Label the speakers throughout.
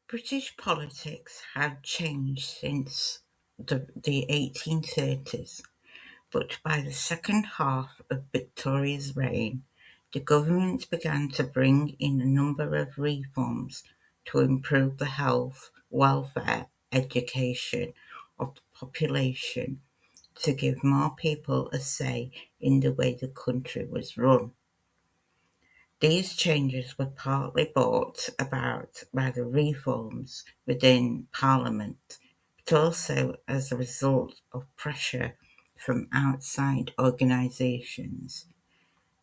Speaker 1: British politics had changed since the 1830s, but by the second half of Victoria's reign, the government began to bring in a number of reforms to improve the health, welfare, education of the population, to give more people a say in the way the country was run. These changes were partly brought about by the reforms within Parliament, but also as a result of pressure from outside organisations.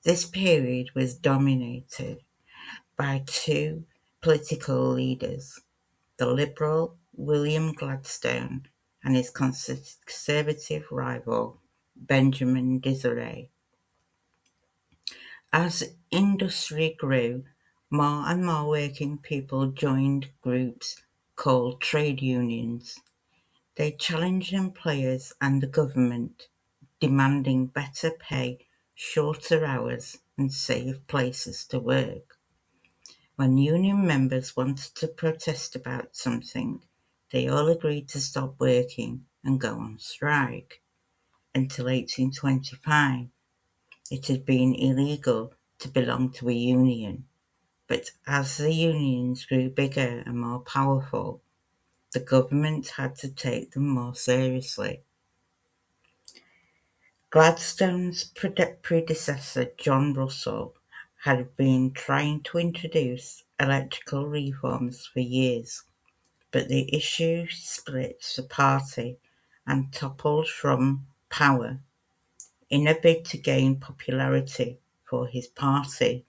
Speaker 1: This period was dominated by two political leaders, the Liberal William Gladstone and his Conservative rival Benjamin Disraeli. As industry grew, more and more working people joined groups called trade unions. They challenged employers and the government, demanding better pay, shorter hours, and safe places to work. When union members wanted to protest about something, they all agreed to stop working and go on strike. Until 1825, it had been illegal to belong to a union, but as the unions grew bigger and more powerful, the government had to take them more seriously. Gladstone's predecessor, John Russell, had been trying to introduce electoral reforms for years, but the issue split the party and toppled from power in a bid to gain popularity for his party.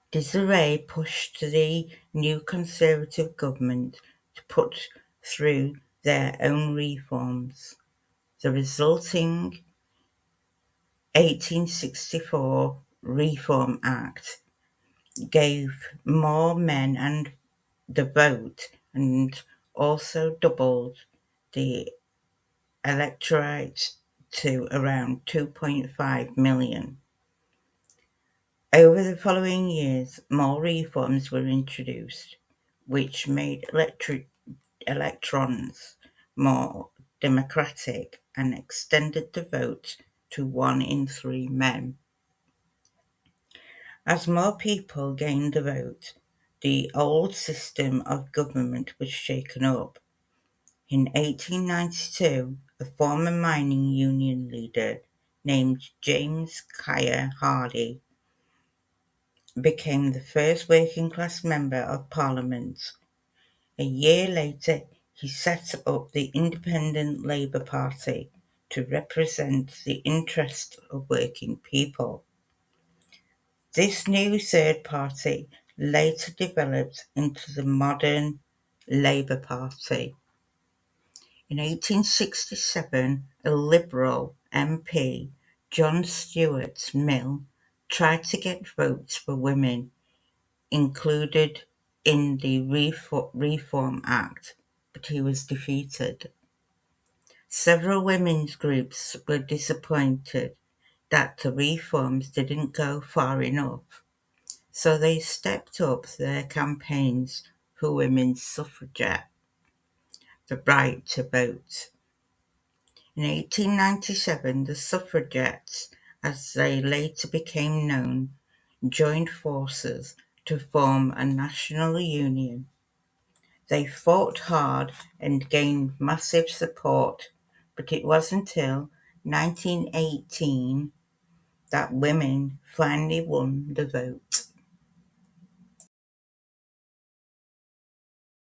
Speaker 1: Disraeli pushed the new Conservative government to put through their own reforms. The resulting 1864 Reform Act gave more men and the vote and also doubled the electorate to around 2.5 million. Over the following years, more reforms were introduced, which made electrons more democratic and extended the vote to 1 in 3 men. As more people gained the vote, the old system of government was shaken up. In 1892, a former mining union leader named James Keir Hardie became the first working-class member of Parliament. A year later, he set up the Independent Labour Party to represent the interests of working people. This new third party later developed into the modern Labour Party. In 1867, a Liberal MP, John Stuart Mill, tried to get votes for women included in the Reform Act, but he was defeated. Several women's groups were disappointed that the reforms didn't go far enough, so they stepped up their campaigns for women's suffragette, the right to vote. In 1897, the suffragettes, as they later became known, joined forces to form a national union. They fought hard and gained massive support, but it wasn't until 1918 that women finally won the vote.